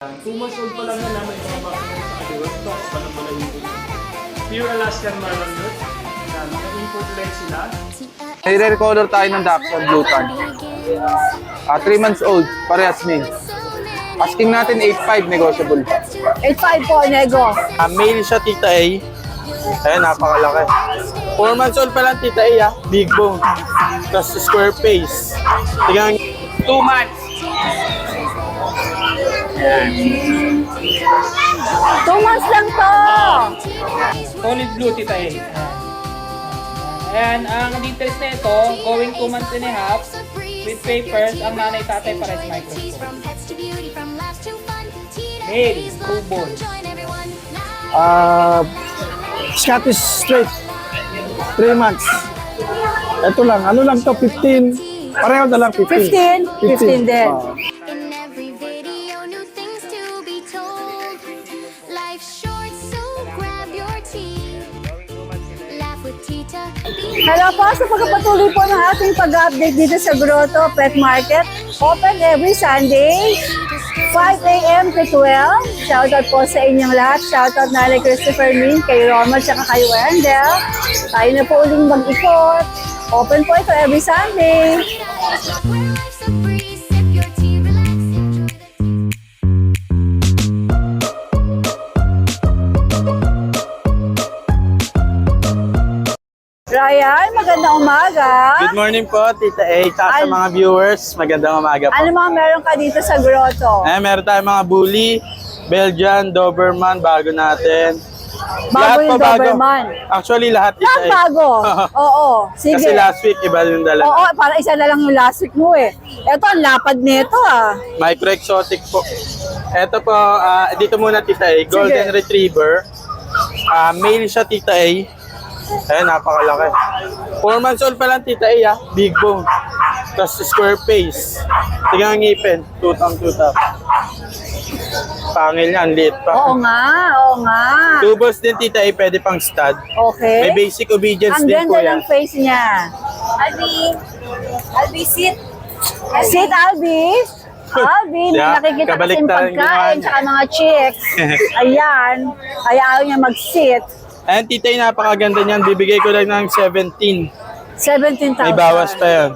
2 months old pa lang na naman yung mga makina sa kaliwat. Talks pa lang pala yung Pure Alaskan Malamute. Naka-import lang sila. I-recolor tayo ng Dachshund Blue Tan. 3 months old, parehas male. Asking natin 8.5 negotiable. 8.5 po, nego. Male siya, Tita A. Ayan, napakalaki. 4 months old pa lang, Tita A, big bone. Tapos square face. Tingnan, 2 months. 2 months lang to. Solid blue, Tita A. Ayan, ang details na ito, going 2 months and a half, with papers, ang nanay tatay pares microscope. Male, two-bone. Scottish Straight. 3 months. Ito lang, ano lang to, 15. Pareho na lang, 15. 15 din. In every video, new things to be told. Life's short, so grab your tea. Laugh with Tita. Hello po, sa pagpapatuloy po ng ating pag-update dito sa Grotto Pet Market. Open every Sunday, 5 a.m. to 12. Shoutout po sa inyong lahat. Shoutout na kay Christopher Min, kay Roma, at kay Wendell. Tayo na po uling mag-ikot. Open po ito every Sunday. Where life's a breeze, sip your tea, relax, enjoy the Ryan, magandang umaga. Good morning po, Tita A. Tsaka sa mga viewers, magandang umaga po. Ano mga meron ka dito sa Grotto? Meron tayong mga bully, Belgian, Doberman, bago natin. Bago yung Doberman. Actually, lahat, Tita Lahat A. bago? Oo, sige. Kasi last week, iba yung dala. Oo, para isa na lang yung last week mo eh. Ito, ang lapad nito ah. Micro exotic po. Ito po, dito muna, Tita A. Golden Retriever. Male siya, Tita A. Ayan, napakalaki. 4 months old pa lang, Tita A, big bone. Tapos square face. Tingnan ang ngipin. Tutang-tutang. Pangil niya, ang liit pa. Oo nga. 2 balls din, Tita A, pwede pang stud. Okay. May basic obedience Ang din po ganda yan. ng face niya. Albi, sit. Sit, Albi. Albi, Yeah, nakikita kasi yung kabaliktaran pagkain ginawa tsaka mga chicks. Ayan. Kaya ayaw niya mag-sit. Ayan, Tita A, napakaganda niyan. Bibigay ko lang ng 17. 17,000. May bawas pa yan.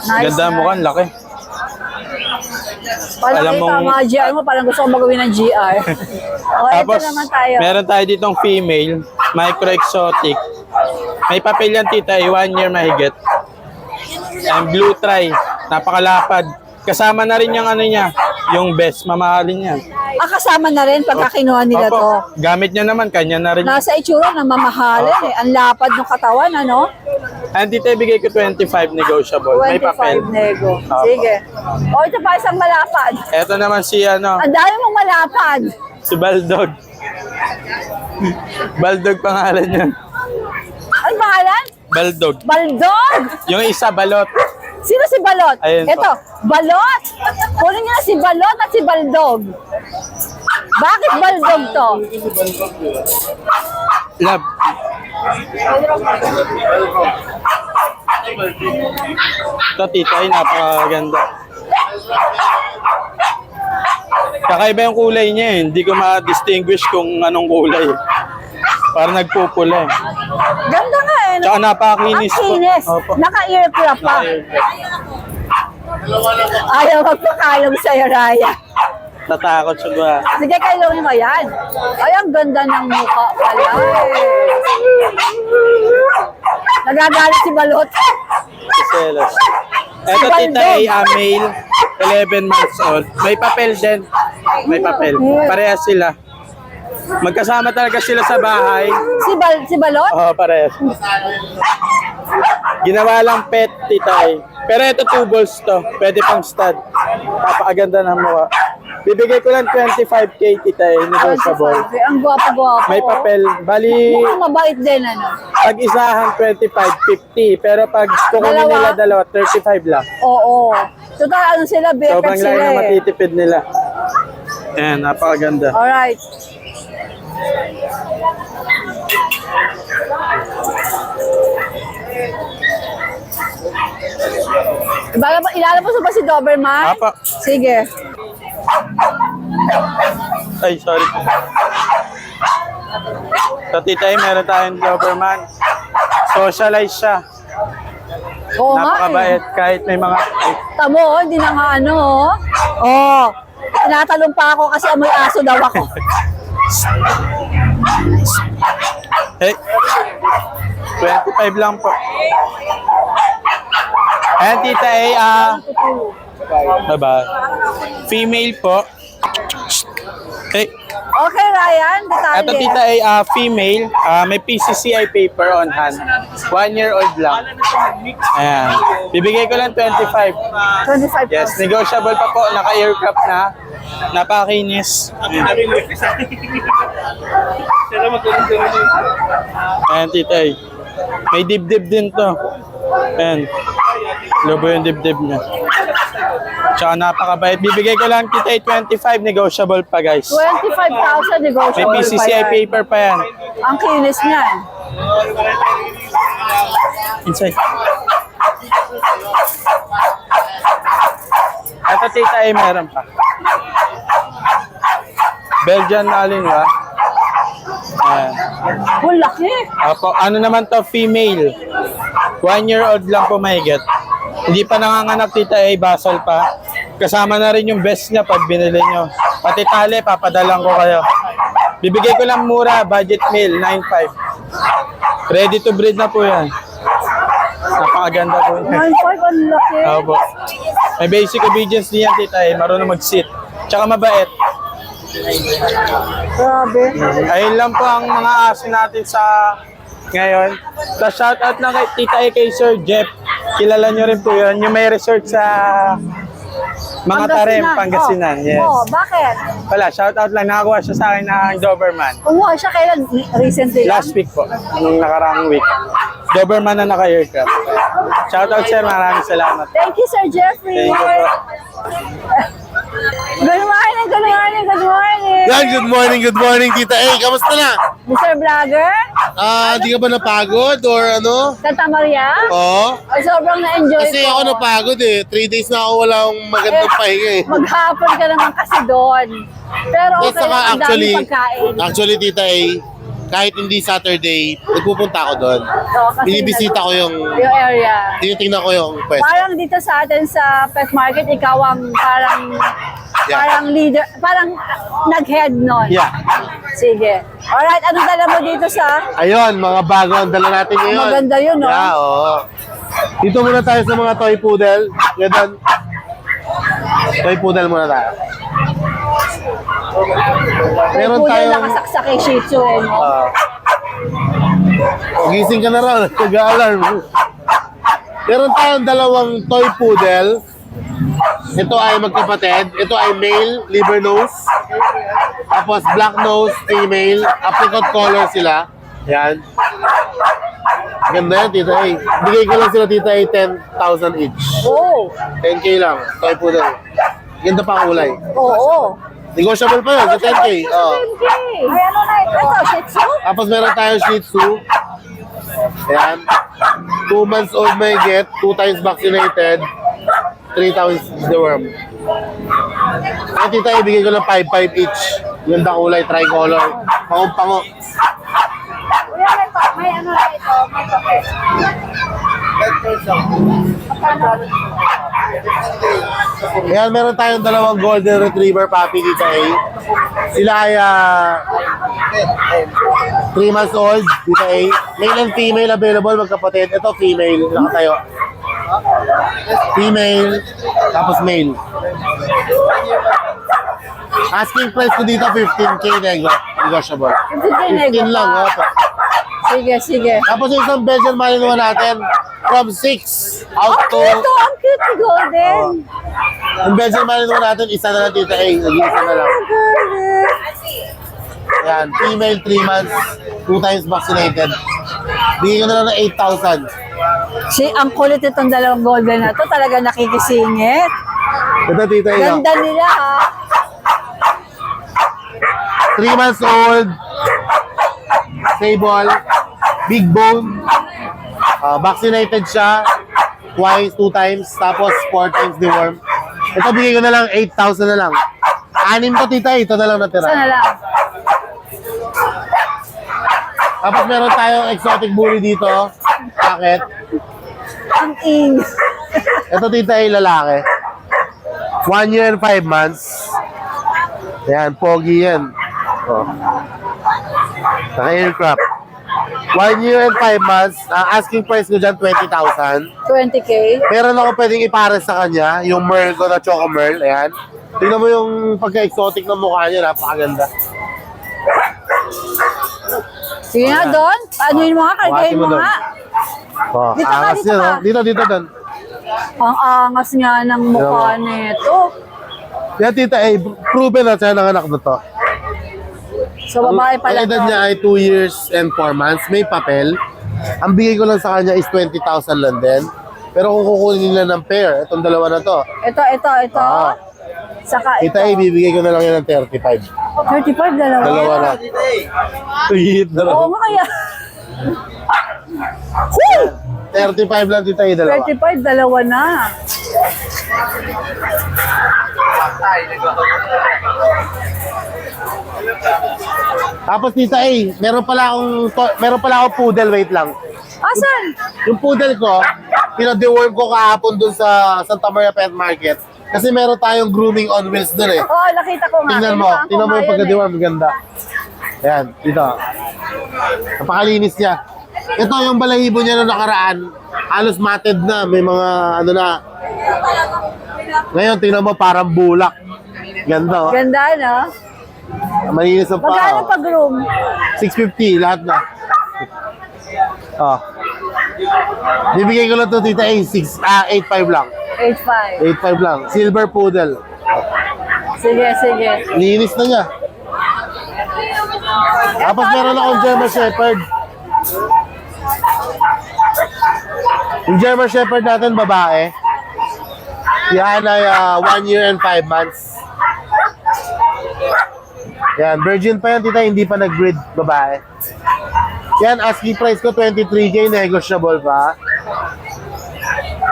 Nice, Ganda mo kan, laki. Parang Alam kita mong- ang mga GR mo, parang gusto ko magawin ng GR. O, ito naman tayo. meron tayo ditong female, micro exotic. May papel yan, Tita, 1 year mahigit. And blue try, napakalapad. Kasama na rin yung ano niya, yung best, mamahalin yan. Kasama na rin pagka kinuha nila Opo, to. gamit niya naman, kanya na rin. Nasa itsura na mamahalin eh. Ang lapad ng katawan, ano? And Tita, ibigay ko 25 negotiable. May papel. 25 nego. Opo. Sige. O, ito pa isang malapad. Eto naman si ano, Ang dami mong malapad. si Baldog. Baldog pangalan niya. Ano pangalan? Baldog. Baldog! Yung isa, balot. Sino si Balot? Ayun po. Ito, Balot! Kunin niyo na si Balot at si Baldog. Bakit Baldog to? Love. Ito, Tita, ay napakaganda. Kakaiba yung kulay niya eh. Hindi ko ma-distinguish kung anong kulay. Parang nagpupula eh. Ganda nga eh. No? Tsaka napakakinis Ang po. kinis. Opo. Naka-earcrap pa. Ayaw magpakalong sa'yo, Raya. Natakot siya ba? Sige, kailongin mo yan. Ay, ang ganda ng mukha pala eh. Nagagalit si Balot. Selos. Eto, Tita A, male, 11 months old. May papel din. May papel. Parehas sila. Magkasama talaga sila sa bahay. Si Balot? Oo, parehas. Ginawa lang pet, Tita A. Pero ito 2 balls to. Pwede pang stud. Napakaganda ng mukha. Bibigay ko lang 25K, Tita A. Negotiable. Ang gwapo-gwapo. May papel. Bali, Mukhang mabait din, ano? pag isahan 25, 50. Pero pag kukunin nila dalawa, 35 lang. Oo. Total, ano sila, BFF Sobrang lang sila na eh. matitipid nila. Ayan, napakaganda. Alright. Ilalabas mo ba si Doberman? Apa. Sige. Ay, sorry. Sa Tita A, meron tayong Doberman. Socialize siya. Oo nga eh. Napakabait kahit may mga... Tamo, oh, hindi na nga ano, oh. Oh, tinatalong pa ako kasi amoy aso daw ako. Hey, 25 lang po. Ayan, Tita A, bye-bye. Female po. Hey, Okay, Ryan, ito detalye. Tita A, female. May PCCI paper on hand. 1 year old lang. Ayan. Bibigay ko lang 25. 25 Yes, negotiable pa po. Naka-aircraft na. Napakakinis. Ayan, Tita A. May dibdib din to. Ayan. Lobo yung dibdib niya. Tsaka napakabait. Bibigay ko lang Tita A 25. Negotiable pa, guys. 25,000 May negotiable PCCI pa yan. paper pa yan. Ang kinis niyan. Inside. Ito Tita A, meron pa. Belgian Malinois. Ayan. Ang laki. Apo, ano naman to, female. 1 year old lang po mahigit. Hindi pa nanganganak Tita A, basal pa. Kasama na rin yung best niya pag binili nyo. Pati tali, papadalang ko kayo. Bibigay ko lang mura, budget meal, 9.5. Ready to breed na po yan. Napakaganda po yan. 9.5, ang laki. Opo. May basic obedience din yan, Tita A. Marunong mag-sit. Tsaka mabait. Grabe. Ayun lang po ang mga aso natin sa ngayon. Tapos shoutout lang kay Tita A, kay Sir Jeff. Kilala nyo rin po yun. Yung may resort sa mga Tarem, Pangasinan. Yes. Oh, bakit? Wala, shoutout lang. Nakakuha siya sa akin ng Doberman. Kumuha siya kailan? Recently lang? Last week po, nung nakaraang week. Doberman na naka-aircraft. Shoutout sir, maraming salamat. Thank you, Sir Jeffrey. Thank you po. Good morning, good morning, good morning. Yan, good morning, Tita A. Kamusta na? Mr. Vlogger, Di ka ba napagod or ano? Santa Maria. Oo. Ay, sobrang na-enjoy Kasi ko. ako napagod eh. 3 days na ako walang magandang pahinga eh. Maghapon ka naman kasi doon. Pero Yes, okay, saka ang dami pagkain. actually, Tita A, kahit hindi Saturday, nagpupunta ako doon. So, kasi Binibisita ko yung, yung area. tinitingnan ko yung pwesto. Parang dito sa atin sa pet market, ikaw ang parang Yeah. parang leader, parang nag-head nun. Yeah. Sige. Alright, ano dala mo dito sa... Ayun, mga bago ang dala natin ngayon. Maganda yun, no? Yeah, oo. Dito muna tayo sa mga toy poodle. Ganun. Toy poodle muna tayo. Meron Pudel tayong... nakasaksak kay Shih Tzu, eh, no? Gising ka na raw, nag-alarm. Meron tayong dalawang toy poodle. Ito ay magkapatid. Ito ay male, liver nose. Tapos black nose, female. Apricot color sila. Yan. Ganda yan, Tita A. Bigay ko lang sila, Tita A, 10,000 each. Oo. 10K lang, toy poodle. Ganda pa ang kulay. Oo. Negotiable pa yun, sa 10K. Oo. Ay, ano na ito? Shih Tzu? Tapos meron tayong Shih Tzu. Ayan. 2 months old may get, 2 times vaccinated, 3 times the worm. At Tita, ibigay ko ng 5-5 each. Ganda kulay, tricolor. Pango-pango. Kuya, may ano na ito? May papel. Ayan, meron tayong dalawang golden retriever puppy, Tita A. Sila ay 3 months old, Tita A. Male and female available, magkapatid. Ito, female. Nakatayo. Female, tapos male. Asking price ko dito, 15K negotiable. 15 lang, opo. Sige, sige. Tapos yung isang Belgian Malinois natin, from 6 out to... Ito, ang cute ni Golden. Yung Belgian Malinois natin, isa na lang, Tita A. Nag-iisa na lang. Golden. Ayan, female, 3 months, 2 times vaccinated. Bigyan ko na lang ng 8,000. Ang kulit itong dalawang Golden na to, talaga nakikisingit. Ito, Tita A. Ganda nila, ha? 3 months old, stable, big bone, vaccinated siya, twice, 2 times, tapos 4 times deworm. Ito, bigay ko na lang 8,000 na lang. Anim to, tita. Ito na lang natira. Sana lang. Tapos meron tayong exotic bully dito. Bakit? Ang ing. Ito, tita, ay lalaki. 1 year and 5 months. Ayan, pogi yan. Oh. Naka-aircraft. 1 year and 5 months. Asking price ko dyan, 20,000. 20K. Meron ako pwedeng ipares sa kanya, yung Merl ko na Choco Merl. Ayan. Tingnan mo yung pagka-exotic ng mukha niya, napakaganda. Sige nga, Don. Ano yun mo nga? Kargahin mo Doon. nga. Oh, Dito ka, angas dito yun, ka. oh. Dito, Don. Ang angas nga ng mukha nito. Yan, tita, eh, proven na siya ng anak na to. So, babae pala Ang edad to. niya ay 2 years and 4 months. May papel. Ang bigay ko lang sa kanya is 20,000 lang din. Pero kung kukunin nila ng pair, itong dalawa na to, Ito. Ah. Saka ito. tita, ibibigay ko na lang yan ng 35. 35, dalawa. Dalawa na. Tuyit na lang. Oo nga kaya. Huy! 35 lang, tita, yung dalawa. 35, dalawa na. Tapos tita, meron pala akong poodle, wait lang. Asan? Yung poodle ko, pina-deworm ko kahapon dun sa Santa Maria Pet Market. Kasi meron tayong grooming on wheels dun eh. Oo, nakita ko nga. Tingnan mo Kinuhaan ko yung nga yun pagka-deworm, ganda. Ayan, dito. Napakalinis niya. Ito yung balahibo niya na nakaraan, halos matted na, may mga ano na. Ngayon, tingnan mo parang bulak. Ganda, oh. Ganda, no? Malinis ang Magkano pa. pag-room? 650, lahat na. Oh. Bibigay ko lang to, tita, 8.5 lang. 8.5. 8.5 lang. Silver poodle. Sige, sige. Linis na niya. Tapos meron akong German Shepherd. Yung German Shepherd natin, babae. Yan ay 1 year and 5 months. Yan, virgin pa yan, tita, hindi pa nag-breed, babae. Yan, asking price ko, 23K, negotiable pa.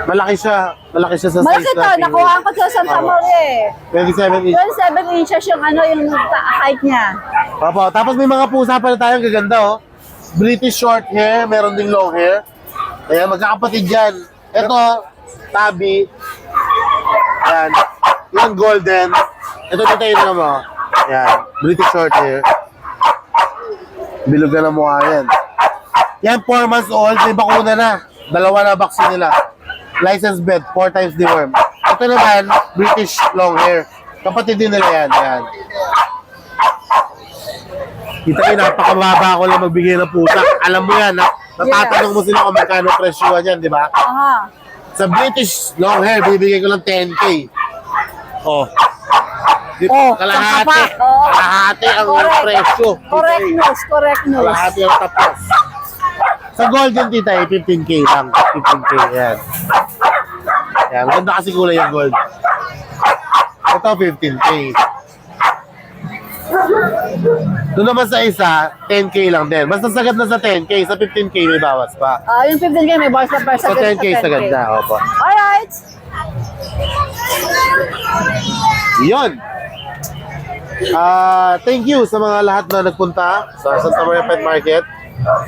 Malaki siya sa size Malaki to, natin. nakuha ko sa Santa Maria eh. 27 inch. 27 inches yung ano, yung height niya. Opo, tapos may mga pusa pala tayong gaganda, oh. British short hair, meron ding long hair. Ayan, magkakapatid yan. Ito, tabi. Ayan. Yan, golden. Ito, titayin na mo. Ayan, British short hair. Bilog na ng mukha yan. Yan, 4 months old, may bakuna na. 2 na vaccine nila. License bed, 4 times deworm. Ito naman, British long hair. Kapatid din nila yan. Ayan. Kita kayo, napakababa ko lang magbigay ng pusa. Alam mo yan, natatanong mo sila kung magkano presyuhan yan, di ba? Aha. Sa British long hair, bibigay ko lang 10K. Oh. Oh, Kalahati. saka pa. Oh. Kalahati ang Correct. presyo. Correct news, correct news. Kalahati ang tapos. Sa golden tita, 15K lang. 15K, yan. Yan, ganda kasi kulay yung gold. Ito, 15K. Doon naman sa isa, 10K lang din. Basta sagad na sa 10K, sa 15K may bawas pa. Yung 15K may boys na per So 10K sagad na, opo. Alright. Yun. Thank you sa mga lahat na nagpunta sa Santa Maria Pet Market.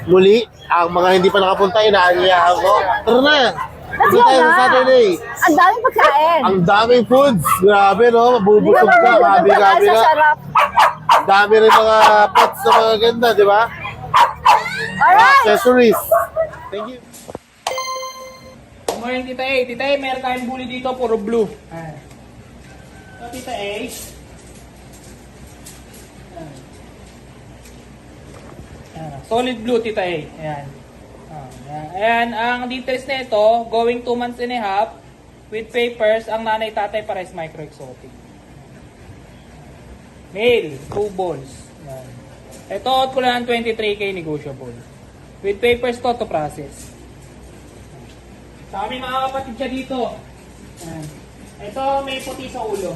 Muli, ang mga hindi pa nakapunta, inaanyayahan ko. Tara na! Let's Punta go tayo sa na. Saturday. Ang daming pagkain. Ang daming foods. Grabe, no? Hindi ka Mabubusog ka. mabubusog Gabi-gabi sa na. sarap. Ang dami rin mga pots sa mga ganda, di ba? Alright. Accessories. Thank you. Good morning, Tita A. Tita A, meron tayong bully dito, puro blue. Ayan. So, Tita A. Ayan. Solid blue, Tita A. Ayan. Ayan, ang details na ito, going 2 months and a half, with papers, ang nanay tatay pares micro-exotic. Male, 2 balls. Ayan. Ito, out ko lang ng 23K negotiable. With papers to process. Sa aming mga kapatid siya dito. Ayan. Ito, may puti sa ulo.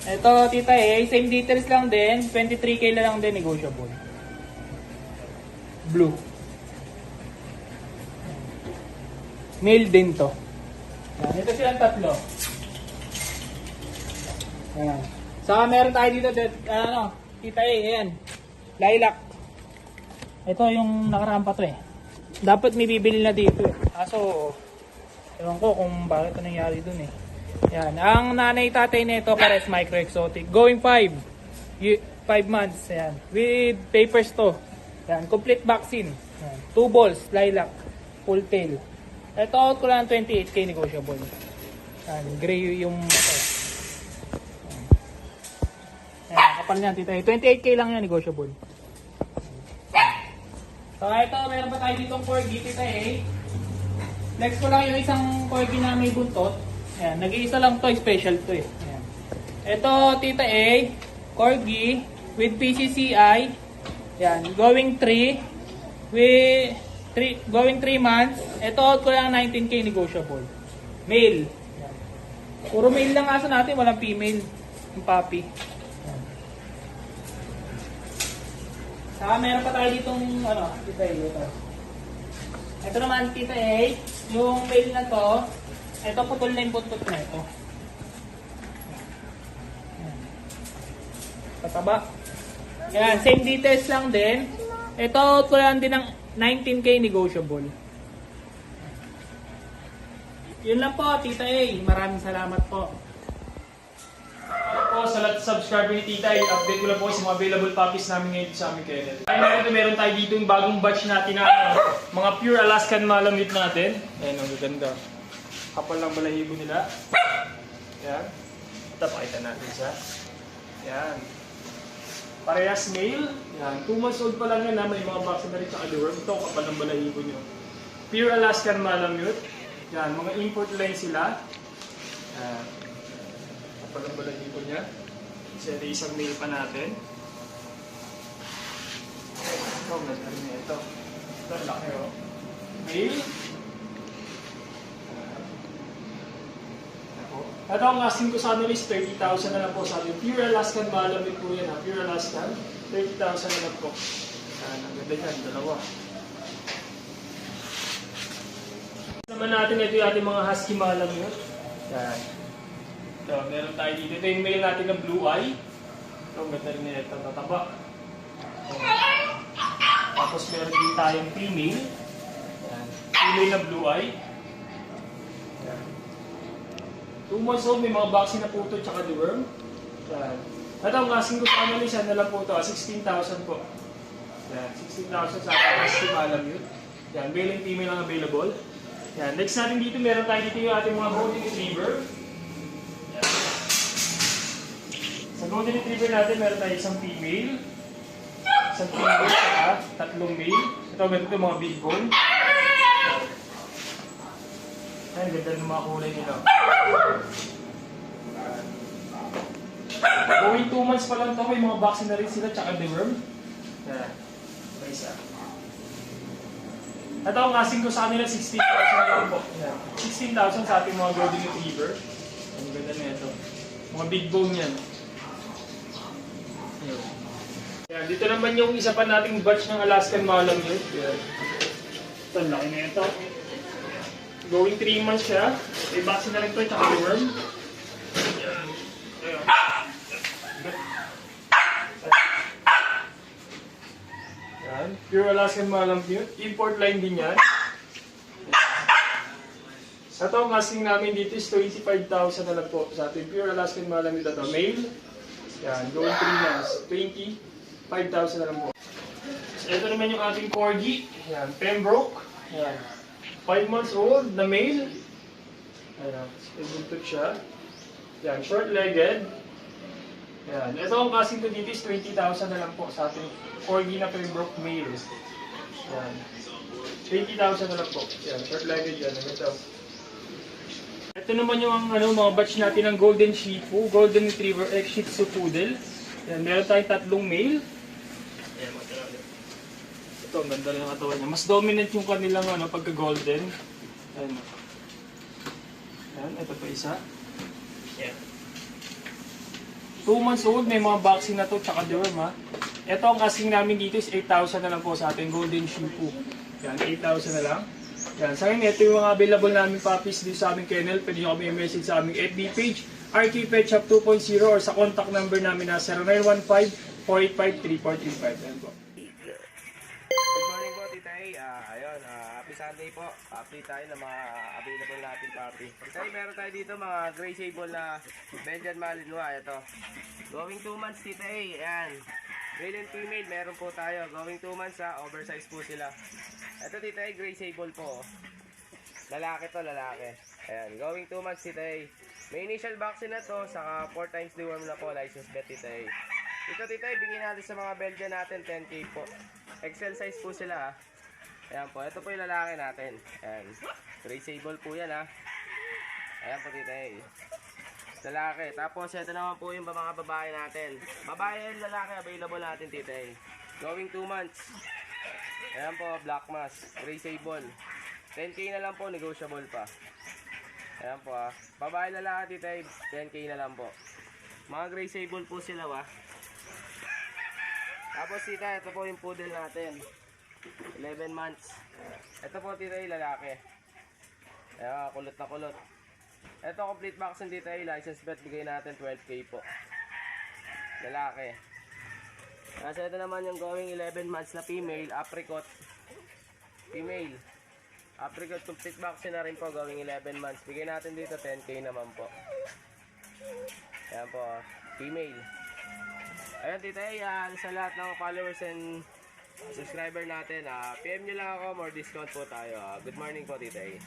Ito, tita same details lang din. 23K na lang din, negotiable. Blue. Male din to. Ayan. Ito silang tatlo. Ayan. Saka meron tayo dito, Tita A, ayan. Lilac. Ito yung nakaraan pa to eh. Dapat may bibili na dito eh. Kaso, ewan ko kung bakit ito nangyari dun eh. Ayan. Ang nanay tatay nito pares micro exotic. Going 5 months. Ayan. With papers to. Ayan. Complete vaccine. Ayan. 2 balls, lilac, full tail. Ito out ko lang 28k negotiable. Ayan. Gray yung ito. Ayan. Kapal niyan tita. 28k lang yan negotiable. So ito, meron pa tayo ditong corgi, tita eh. Next ko lang yung isang corgi na may buntot. Ayan, nag-iisa lang to, special to eh. Ayan. Ito, tita A, corgi with PCCI. Ayan, going 3 months. Ito out ko lang 19k negotiable. Male. Ayan. Puro male lang aso natin, walang female. Yung puppy. Saka meron pa tayo ditong tita A, ito. Ito naman tita A, yung male na to, ito putol na yung buntot na ito. Ayan. Pataba. Ayan, same details lang din. Ito out ko lang din ng 19k negotiable. Yun lang po, tita A. Maraming salamat po. Po, sa lahat ng subscriber ni Tita, update ko lang po sa mga available puppies namin ngayon sa aming kennel. Ay, meron tayo dito yung bagong batch natin na mga pure Alaskan Malamute natin. Ayan, ang gaganda. Kapal lang balahibo nila. Ayan. Ito, pakita natin siya. Ayan. Parehas male. Ayan. 2 months old pa lang yan na may mga vaccine na rin sa deworm. Ito, kapal ng balahibo nyo. Pure Alaskan Malamute. Ayan, mga import line sila. Ayan. Palang balahibo niya. Kasi ito isang male pa natin. Ito, ganda rin ito. Ito, laki o. Male. Ito ang asking ko sa ano is 30,000 na lang po sa atin. Pure Alaskan Malamute po yan ha. Pure Alaskan. 30,000 na lang po. Ang ganda yan, dalawa. Naman natin ito yung ating mga Husky Malamute. Yan. Ito, meron tayo dito. Ito yung male natin na blue eye. Ito, ang ganda rin ito. Tataba. Tapos meron din tayong female. Yan. Female na blue eye. Yan. 2 months old, may mga vaccine na puto tsaka deworm. Yan. Ito, ang asking ko sa ano isa na lang po ito. 16,000 po. Yan. 16,000 sa Husky Malamute. Yan. Male and female ang available. Yan. Next natin dito, meron tayo dito yung ating mga golden retriever. Sa golden retriever natin, meron tayo isang female, at 3 male. Ito, ganito mga big bone. Ay, ganda ng mga kulay nila. Going 2 months pa lang ito, may mga vaccine na rin sila, tsaka deworm. Yan. Ito isa. Ito, ang asking ko sa kanila, 16,000 na lang po. 16,000 sa ating mga golden retriever. Ang ganda na ito. Mga big bone yan. Yan, dito naman yung isa pa nating batch ng Alaskan Malamute. Yan. Ito, laki na ito. Going 3 months siya. May vaccine na rin ito, tsaka deworm. Yan. Ayan. Yan. Pure Alaskan Malamute. Import line din yan. Sa ito, ang asking namin dito is 25,000 na lang po sa ating Pure Alaskan Malamute ito. Male. Yan, going 3 months, 25,000 na lang po. So, ito naman yung ating corgi. Yan, Pembroke. Yan, 5 months old na male. Ayan, buntot siya. Yan, short-legged. Yan, ito ang kasing ko dito is 20,000 na lang po sa ating corgi na Pembroke male. Yan, 20,000 na lang po. Yan, short-legged yan. Ito. Ito naman yung mga batch natin ng Golden Shih Tzu, Golden Retriever X Shih Tzu Poodle. Yan, meron tayong 3 male. Ayan, ito, ang ganda rin ang katawan niya. Mas dominant yung kanilang pagka-golden. Ayan. Ayan, ito pa isa. Ayan. 2 months old, may mga vaccine na to, tsaka deworm ha. Ito ang asking namin dito is 8,000 na lang po sa ating Golden Shih Tzu. Yan, 8,000 na lang. Yan, sa akin, ito yung mga available namin puppies dito sa aming kennel. Pwede nyo kami i-message sa aming FB page RQ Pet Shop 2.0 or sa contact number namin na 0915-485-3435. Ayan po. Good morning po, Tita A. Ayun, happy Sunday po. Update tayo ng mga available natin puppy. Tita A, meron tayo dito mga gray sable na Belgian Malinois. Ito. Going 2 months, Tita A. Ayan. Male and female, meron po tayo. Going 2 months oversize po sila. Ito, Tita A, gray sable po. Lalaki to, lalaki. Ayan, going 2 months, Tita A. May initial vaccine na to, saka 4 times deworm na po, license vet, Tita A. Ito, Tita A, bigyan natin sa mga Belgian natin, 10K po. Excel size po sila. Ayan po, ito po yung lalaki natin. Ayan, gray sable po yan Ayan po, Tita A. Lalaki. Tapos ito naman po yung mga babae natin. Babae and lalaki available natin, Tita A. Going 2 months. Ayan po, black mask, gray sable. 10K na lang po, negotiable pa. Ayan po babae lalaki, Tita A, 10K na lang po. Mga gray sable po sila Tapos Tita, ito po yung poodle natin. 11 months. Ito po, Tita A, lalaki. Ayan, kulot na kulot. Ito, complete vaccine, Tita A, license vet, bigay natin 12K po. Lalaki. Nasa ito naman yung going 11 months na female, apricot. Female. Apricot, complete vaccine na rin po, going 11 months. Bigay natin dito 10K naman po. Ayan po, female. Ayan, Tita A, sa lahat ng followers and subscriber natin, PM nyo lang ako, more discount po tayo. Good morning po, Tita A.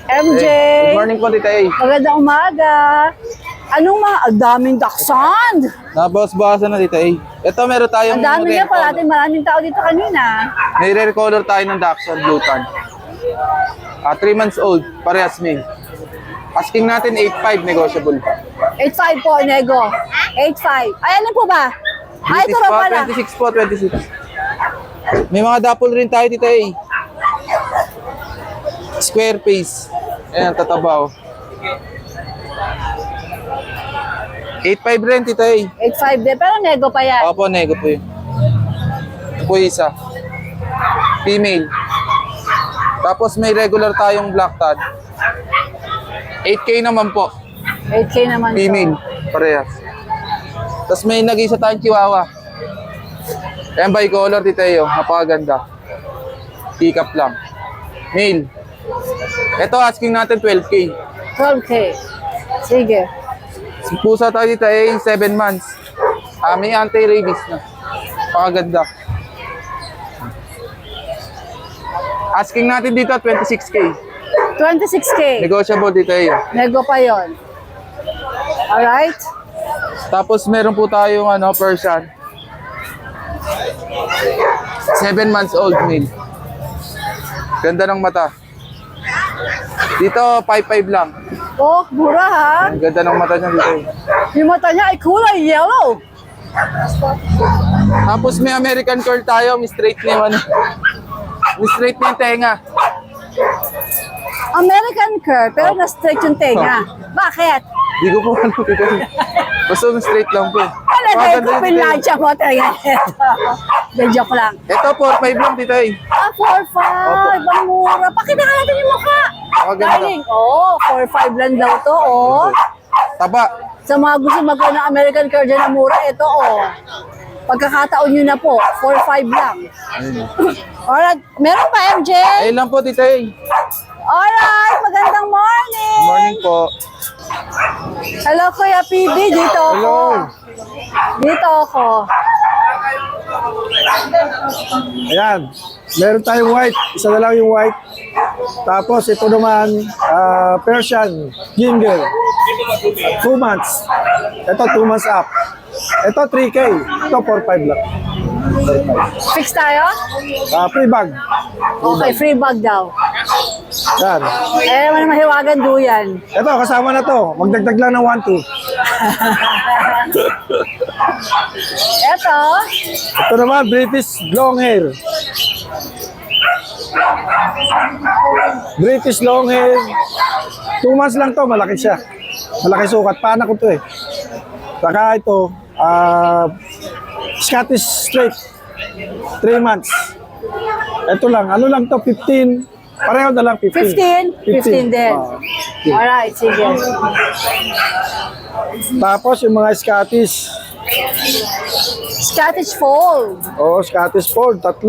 MJ! Good morning po, Tita A. Magandang umaga! Anong mga, ang daming dachshund! Nabawas-bawasan na, Tita A. Ito, meron tayong Ang dami niya rare pala, color. maraming tao dito kanina. May rare color tayo ng Dachshund Blue Tan. 3 months old, parehas male. Asking natin 8.5, negotiable pa. 8.5 po, nego. 8.5. Ay, ano po ba? Ay, ito ba pala? 26 po, 26. May mga dapple rin tayo, Tita A. Square face. Ayan, tatabaw. 8.5 rin, Tita A. 8.5 din, pero nego pa yan. Opo, nego po yun. Ito po isa. Female. Tapos may regular tayong black tad. 8K naman po. 8K naman to. Female. Parehas. Tapos may nag-isa tayong chihuahua. Ayan, bicolor, Tita A. Napakaganda. Pick up lang. Male. Ito, asking natin 12K. 12K. Sige. Pusa tayo dito 7 months. May anti-rabies na. Pakaganda. Asking natin dito 26K. 26K. Negotiable dito Nego pa yon. Alright. Tapos meron po tayong Persian. 7 months old male. Ganda ng mata. Dito 5.5 lang. Oh, mura ha. Ang ganda ng mata niya dito. Yung mata niya ay kulay yellow. Tapos may American curl tayo, may straight na yung may straight na yung tenga. American curve, pero na-straight yung tenga. Bakit? Di ko po alam dito. Basta may straight lang po. Ano na Maganda yung dito. pinlansya mo tenga? Joke lang. Ito 4.5 lang dito 4.5. Ang mura. Pakita ka natin yung mukha. Maganda. Darling, 4.5 lang daw to, Taba. Sa mga gusto magkaroon ng American curve dyan na mura, ito, Pagkakataon nyo na po, 4.5 lang. Alright, meron pa, MJ? Ayun lang po dito Alright, magandang morning! Morning po. Hello, Kuya PB, dito ako. Dito ako. Ayan. Meron tayong white. Isa na lang yung white. Tapos ito naman, Persian Ginger. 2 months. Ito 2 months up. Ito 3K. Ito 4.5 lang. Fix tayo? Free bag. Okay, free bag daw. Yan. Naman mahiwagan duyan. Ito, kasama na to. Magdagdag lang ng 1-2. Ito, Ito naman, British long hair. British long hair. 2 months lang to, malaki siya. Malaki sukat. Paana ko to Saka ito, Scottish Straight. 3 months. Ito lang, ano lang to, 15. Pareho na lang 15. 15 din. Alright, sige. Tapos yung mga Scottish. Scottish Fold. Oo, Scottish Fold, 3.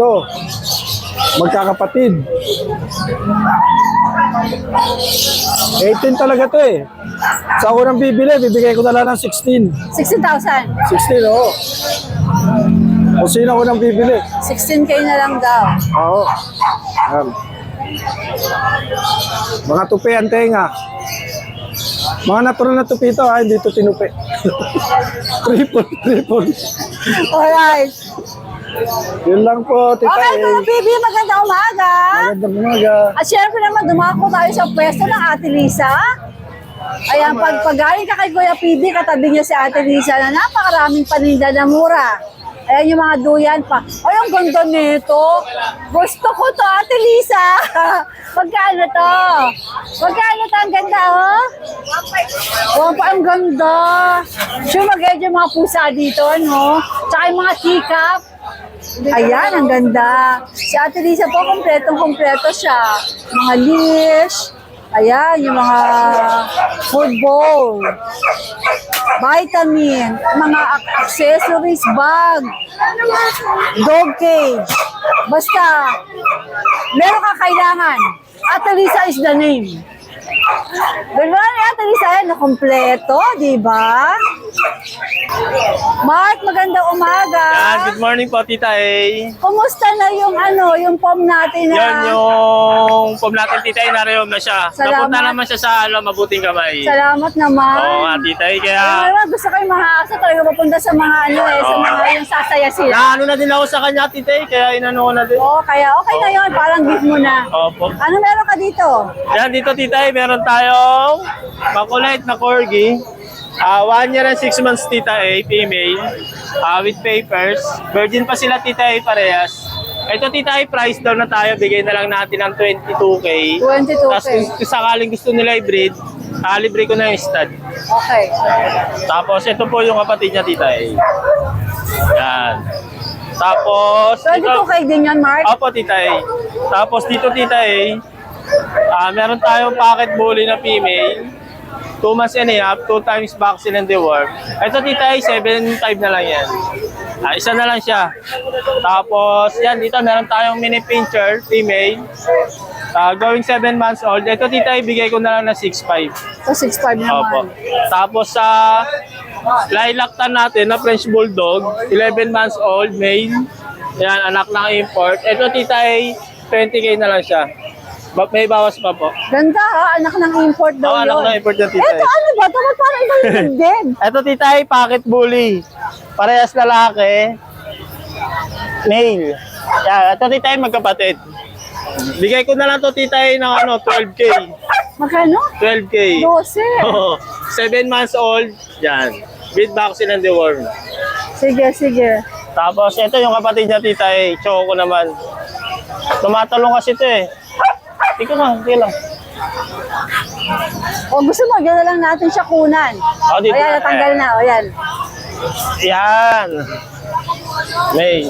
Magkakapatid. 18 talaga to eh. Sa unang bibili, bibigay ko na lang ng 16. 16,000. 16, oo. Kung sino unang bibili. 16K na lang daw. Oo. Yan. Mga tupi ang tenga. Mga natural na tupi ito, hindi ito tinupi. triple. Alright. Yun lang po, Tita Okay, A. mga baby, magandang umaga. Magandang umaga. At syempre naman, dumako tayo sa pwesto ng Ate Lisa. Ayan, pag galing ka kay Kuya PB, katabi niya si Ate Lisa na napakaraming paninda na mura. Ayan yung mga duyan pa. Ay, ang ganda nito. Gusto ko to, Ate Lisa. Magkano to? Magkano to? Ang ganda, oh. Oh, ang ganda. Sure, mag-edge yung mga pusa dito, no? Tsaka yung mga teacup. Ayan, ang ganda. Si Ate Lisa po, kompletong-kompleto siya. Mga leash. Ayan, yung mga food bowl. Vitamin. Mga accessories, bag. Dog cage. Basta, meron ka kailangan. Ate Lisa is the name. Good morning, Ate Lisa. Ayan, nakompleto, di ba? Mark, magandang umaga. Yan, good morning po, Tita A. Kumusta na yung pom natin na? Yan yung pom natin, Tita A, narehom na siya. Salamat. Napunta naman siya sa mabuting kamay. Salamat naman. Oo nga, Tita A, kaya Ano, gusto ko yung mga aso talaga papunta sa mga sa mga yung sasaya sila. naano na din ako sa kanya, Tita A, kaya inano ko na din. Oo, kaya okay na yun. Parang gift mo na. Opo. Ano meron ka dito? Yan, dito, Tita A, meron tayong makulait na corgi. 1 year and 6 months, Tita A, female. With papers. Virgin pa sila, Tita A, parehas. Ito, Tita A, price down na tayo. Bigay na lang natin ng 22K. 22K. Tapos kung sakaling gusto nila i-breed, libre ko na yung stud. Okay. Tapos ito po yung kapatid niya, Tita A. Yan. Tapos, 22K din yan, Mark? Opo, Tita A. Tapos dito, Tita A, meron tayong pocket bully na female. 2 months and a half, 2 times vaccine and deworm. Ito, Tita A, 7.5 na lang yan. Isa na lang siya. Tapos, yan, dito meron tayong mini pincher, female. Going 7 months old. Ito, Tita A, bigay ko na lang na 6.5. So, 6.5 Opo. naman. Tapos sa lilac-tan natin na French Bulldog, 11 months old, male. Yan, anak ng import. Ito, Tita A, 20K na lang siya. May bawas pa po. Ganda ha, anak ng import daw Oo, anak yun. ng import na, Tita Ito A. ano ba? Ito parang iba yung din. Ito, Tita A, pocket bully. Parehas lalaki. Male. Yan, ito, Tita A, magkapatid. Bigay ko na lang to, Tita A, ng 12K. Magkano? 12K. 12. Oo. 7 months old. Yan. With vaccine and deworm. Sige, sige. Tapos, ito yung kapatid niya, Tita A. Choco naman. Tumatalong kasi ito eh. Ikaw nga, hindi lang. O gusto mo, gano'n lang natin siya kunan. O, dito Ayan, na. natanggal na. O yan. Yan. May.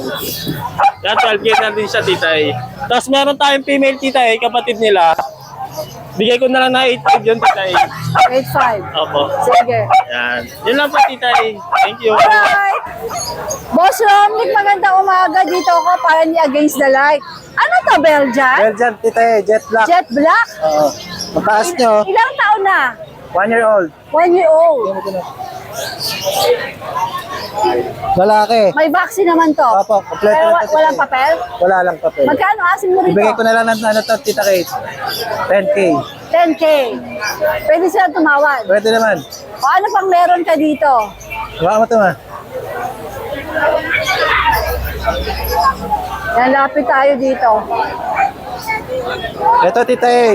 Yan, 12K na din siya, Tita A. Tapos meron tayong female, Tita A, kapatid nila. Bigay ko na lang na 8.5 yun, Tita A. 8.5. Opo. Sige. Yan. Yun lang po, Tita A. Thank you. Alright. Boss Romnick, magandang umaga. Dito ako para ni Against the Light. Ano to, Belgian? Belgian, Tita A, jet black. Jet Black? Oo. Mataas nyo, Ilang taon na? 1 year old. 1 year old. Lalaki. May vaccine naman to. Opo, kompleto Pero na to, walang Tita A. papel? Wala lang papel. Magkano asin mo rito? Ibigay ko na lang ng ano to, Tita Kate. 10K. 10K. Pwede sila tumawad. Pwede naman. O ano pang meron ka dito? Baka mo ito ma. Yan, lapit tayo dito. Ito, Tita A.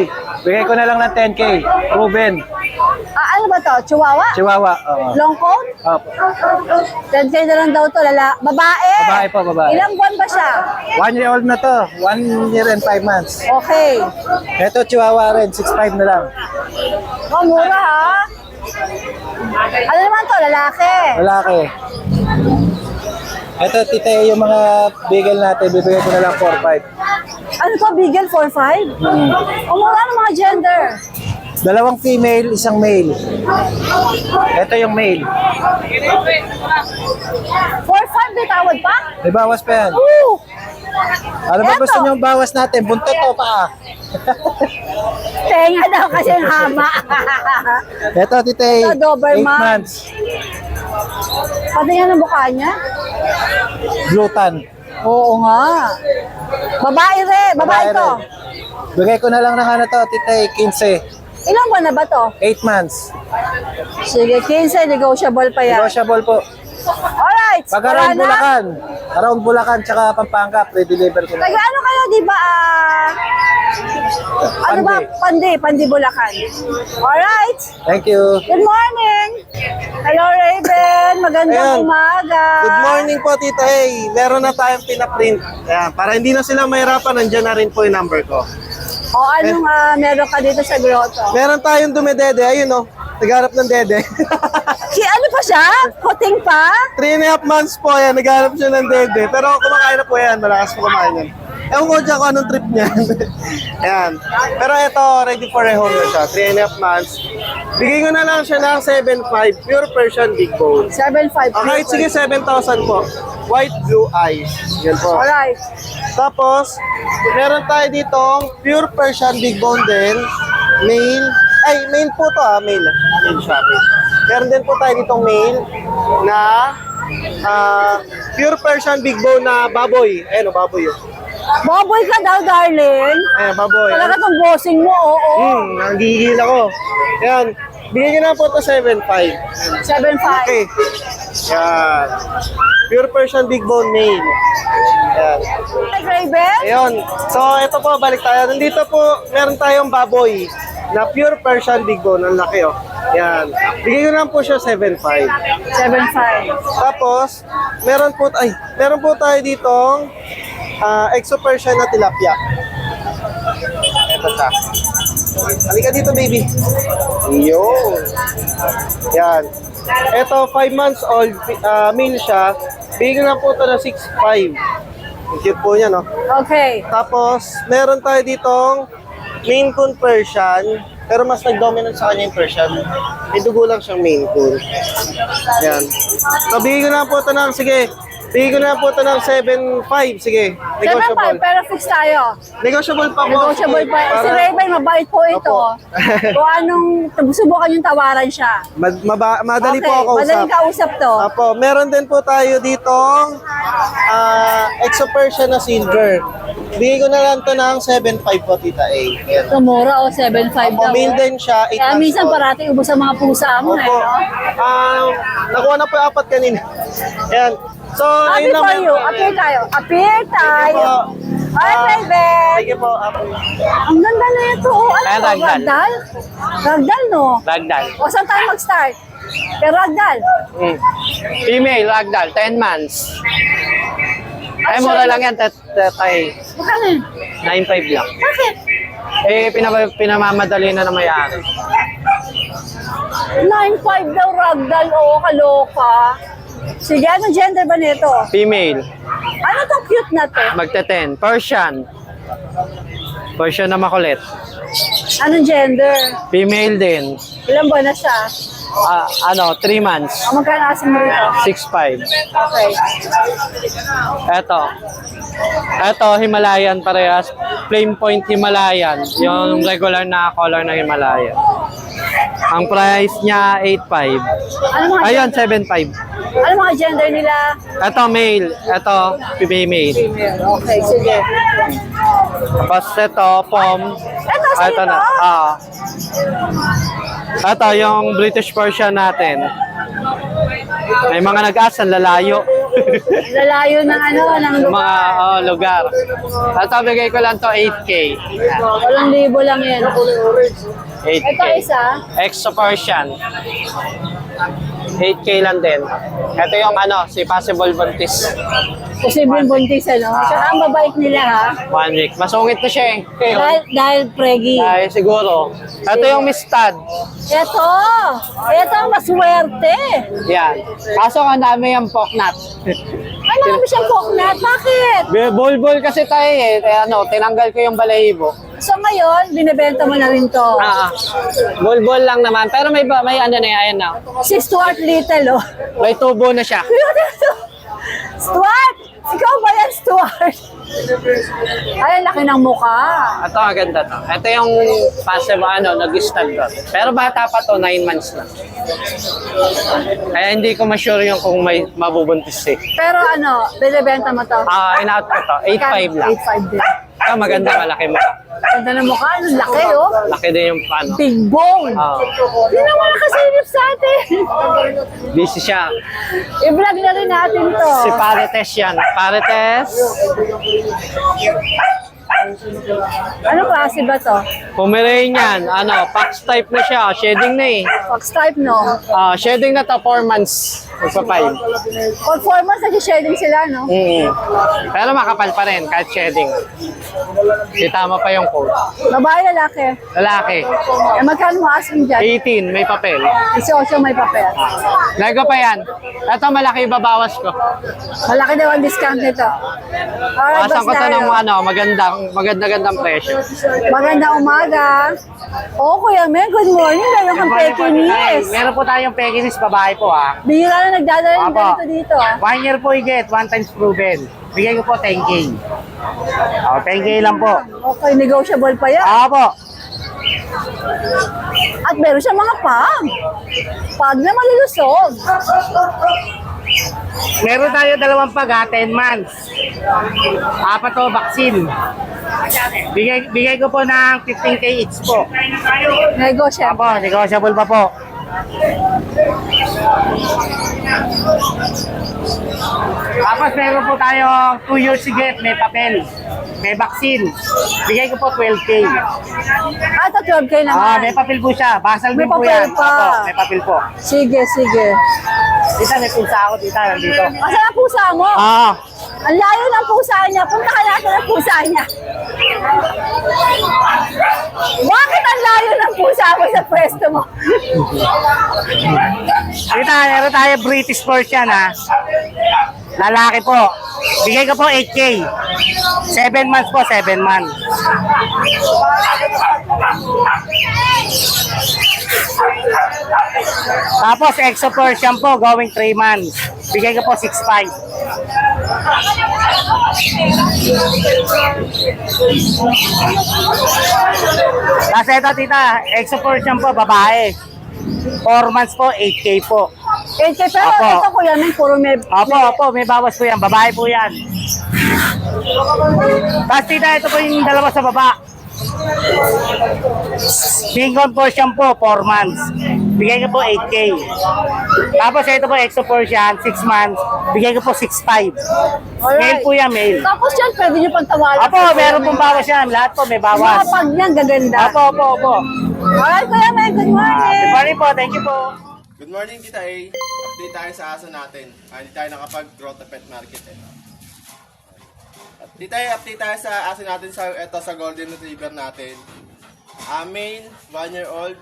Bigay ko na lang ng 10K. Ruben. Ano ba to? Chihuahua? Chihuahua. Oo. Long coat? Opo. 10K na lang daw to. Babae? Babae po, babae. Ilang buwan ba siya? 1 year old na to. 1 year and 5 months. Okay. Ito, Chihuahua rin. 6'5 na lang. Oh, mura ha? Ano naman to? Lalaki? Lalaki. Ito, tita, yung mga bagel natin, bibigay ko na lang 4-5. Ano to, Bigel 4-5? Umura ng mga gender. Dalawang female, isang male. Ito yung male. 4-5 may tawad pa? May bawas pa yan. Woo! Ano ba Eto. gusto nyo bawas natin? Buntot o paa? Tenga daw kasi ang haba. Ito, tita, Ito, 8 Doberman. months. Pati nga ng mukha niya. Gluten. Oo nga. Babae Babae to. rin. Bigay ko na lang ng ano to, tita, 15. Ilang buwan na ba to? 8 months. Sige, 15, negotiable pa yan. Negotiable po. Alright, Pag wala around na. Bulacan. Around Bulacan, tsaka Pampanga, pre-deliver ko na. Taga ano kayo, di ba? Ano ba? Pandi Bulacan. Alright. Thank you. Good morning. Hello, Raven. Magandang Ayun. umaga. Good morning po, Tita Hey. Meron na tayong pinaprint. Ayan, para hindi na sila mahirapan, nandiyan na rin po yung number ko. O anong meron ka dito sa grotto? Meron tayong dumedede, ayun o. Nagharap ng dede. Ano pa siya? Kuting pa? 3.5 months po yan, nagharap siya ng dede. Pero kumakain na po yan, malakas po kumain yan. Ewan ko dyan kung anong trip niya. Ayan. Pero ito, ready for a home na siya. 3.5 months. Bigay ko na lang siya ng 7.5, pure Persian big bone. 7.5. Okay, sige, 7,000 po. White blue eyes. Yan po. Alright. Tapos, meron tayo ditong pure Persian big bone din. Male. Ay, male po to male. Male siya. Meron din po tayo ditong male na pure Persian big bone na baboy. Ayan o, baboy yun. Baboy ka daw, darling. Ayan, baboy. Talaga tong bossing mo, oo. Nanggigil ako. Ayan. Bigyan nyo na po ito 7.5. 7.5. Okay. Ayan. Pure Persian big bone male. Ayan. Raven? Ayun. So, ito po, balik tayo. Nandito po, meron tayong baboy na pure Persian big bone. Ang laki, oh. Yan. Bigay ko lang po siya 7.5. 7.5. Tapos, meron po tayo ditong exo Persian na tilapia. Ito siya. Halika dito, baby. Yun. Yan. Ito, 5 months old, male siya. Bigay ko lang po ito na 6.5. Ang cute po niya, no? Okay. Tapos, meron tayo ditong Maine Coon Persian, pero mas nag-dominant sa kanya yung Persian. May dugo lang siyang Maine Coon. Yan. So, bigay ko na po ito ng, sige, bigay ko na po ito ng 7.5. Sige, 7.5, negotiable. pero fix tayo. Negotiable pa po. Negotiable pa. Si Raven, mabait po ito. Kung anong, subukan yung tawaran siya. Madali po ako madaling kausap to. Apo, meron din po tayo ditong exo Persian na silver. Bigay ko na lang to ng 7.5 po, Tita A. Yan. Tumura o 7.5 daw. Male din siya, 8 Kaya months minsan old. parating ubos ang mga pusa mo eh. Opo. No? Nakuha na po yung 4 kanina. Ayan. So, Happy ayun lang. for you. Appear tayo. Appear tayo. po. Alright, Raven. Sige po. Ang ganda na ito. Oh. Ano Ayan, to? ragdoll. Ragdoll? Ragdoll, no? Ragdoll. O saan tayo mag-start? Kay Ragdoll. Female, ragdoll, 10 months. Ay, mura lang yan, tatay. Bakit? 9.5 lang. Bakit? Eh, pinamamadali na ng may-ari. 9.5 daw Ragdoll. Oo, kaloka. Sige, anong gender ba nito? Female, Ano tong cute na to? magte-10. Persian. Persian na makulit. Anong gender? Female din. Ilan ba na siya? 3 months. O magkano asin mo rito? 6.5. Okay. Eto, Himalayan parehas. Flame Point Himalayan. Yung regular na color ng Himalayan. Ang price niya, 8.5. Ano mga Ayun, gender? 7.5. Ano mga gender nila? Eto, male. Eto, female. Female. Okay, sige. Tapos ito, pom. Ito, sino Ito na. Ito, yung British Persian natin. May mga nag-asan, lalayo. Lalayo ng ano, ng Mga lugar. lugar. Ito, bigay ko lang to 8K. 8,000 lang yan. 8K. Ito isa. Exo Persian. 8K lang din. Ito yung si Possible Buntis. Posibleng buntis, ano? Tsaka ang babait nila, ha? 1 week. Masungit na siya eh. Dahil preggy. Ay, siguro. Ito yung Miss Tad. Ito ang maswerte. Yan. Kaso nga dami yung poknat. Ay, marami siyang coconut. Bakit? Bulbul kasi tayo eh. Tinanggal ko yung balahibo. So ngayon, binibenta mo na rin to. Bulbul lang naman. Pero may ano na yan na. Si Stuart Little, oh. May tubo na siya. Stuart! Ikaw ba yan, Stuart? Ay, ang laki ng mukha. Ito, maganda to. Ito yung passive nag-stud to. Pero bata pa to, 9 months na. Kaya hindi ko ma-sure yung kung may mabubuntis eh. Pero binibenta mo to? In-out ko to, 8.5 lang. 8.5 din. Ito, maganda, malaki mo. Ganda ng mukha, ang laki, oh. Laki din yung pano. Big bone. Hindi naman nakasilip sa atin. Busy siya. I-vlog na rin natin to. Si Parites yan. Parites. Ano klase ba to? Pomeranian. Fox type na siya. Shedding na eh. Fox type, no? Shedding na to, 4 months. Magpapay. Performance, nag-shedding sila, no? Pero makapal pa rin kahit shedding. Di tama pa yung code. Babae, lalaki. Lalaki. Magkano mo asking dyan? 18, may papel. 18 may papel. Lego pa yan. Ito malaki babawas ko. Malaki daw ang discount nito. Alright, Bawasan ko to ng Daryl. magandang presyo. Magandang umaga. Oh, Kuya Mel, good morning. Meron kang Pekinese. Meron po tayong Pekinese babae po Bihira na nagdadala ng Apo. ganito dito. 1 year po i-get, 1 times proven. Bigay ko po 10K. 10K lang po. Okay, negotiable pa yan. Opo. At meron siya mga pag. Pag na malulusog. Meron tayo 2 pag 10 months. 4 to vaccine. Bigay ko po ng 15K each po. Negotiable. Opo, negotiable pa po. Tapos meron po tayo 2 years sigit, may papel, may vaccine. Bigay ko po 12K. Ito 12K naman. May papel po siya. Basal May din po papel yan. pa. Opo, may papel po. Sige, sige. Tita, may pulsa ako, tita. Nandito. Asan ang pusa mo? Ang layo ng pusa niya. Punta ka natin ang pusa niya. Bakit ang layo ng pusa mo sa pwesto mo? Tita, meron tayo British Persian Lalaki po. Bigay ko po 8K. 7 months po, 7 months. Tapos Exo Persian po, going 3 months. Bigay ko po 6.5. Tapos ito tita, Exo Persian po, babae. 4 months po, 8K po. 8K, pero Apo. ito Kuya Mel, puro may... Opo, may bawas po yan. Babae po yan. Tapos tita, ito po yung dalawa sa baba. Bingon Persian po, 4 months. Bigay ko po 8K. Tapos ito po, Exo Persian, 6 months. Bigay ko po 6.5. Male po yan, male. Tapos yan, pwede nyo pang tawalan. Opo, meron pong bawas yan. Lahat po may bawas. Mga pag niyan, gaganda. Opo. Alright, Kuya Mel, good morning. Good morning po, thank you po. Good morning, Tita A. Update tayo sa aso natin. Hindi tayo nakapag-grow to pet market Tita A, update tayo sa aso natin sa Golden Retriever natin. Male, 1 year old,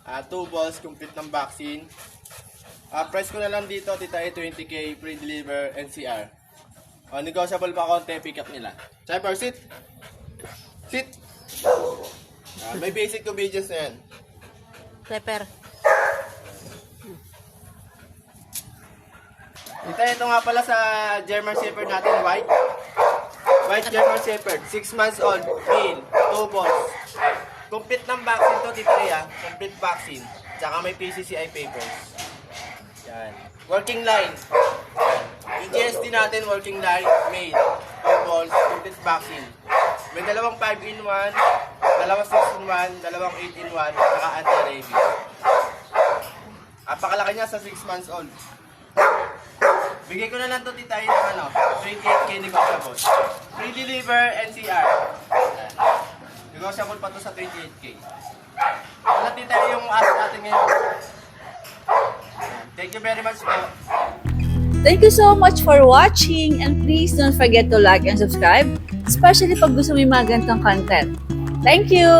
2 balls, complete ng vaccine. Price ko na lang dito, Tita A, 20K, pre-deliver, NCR. Negotiable pa konti, pick up nila. Cyber, sit! Sit! May basic obedience na yan. Pepper. Ito nga pala sa German Shepherd natin, white. White German Shepherd, 6 months old, male, 2 balls. Complete ng vaccine to, Tita Rhea. Complete vaccine. Tsaka may PCCI papers. Yan. Working line. EGSD natin, working line, male, 2 balls, complete vaccine. May dalawang 5-in-1, dalawang 6-in-1, dalawang 8-in-1, tsaka anti-rabies. Napakalaki niya sa 6 months old. Bigay ko na lang ito, Tita, ng 28K negotiable. Free deliver, NCR. Negotiable pa ito sa 28K. Wala, Tita, yung aso natin ngayon. Thank you very much po. Thank you so much for watching and please don't forget to like and subscribe, especially pag gusto mo yung mga ganitong content. Thank you!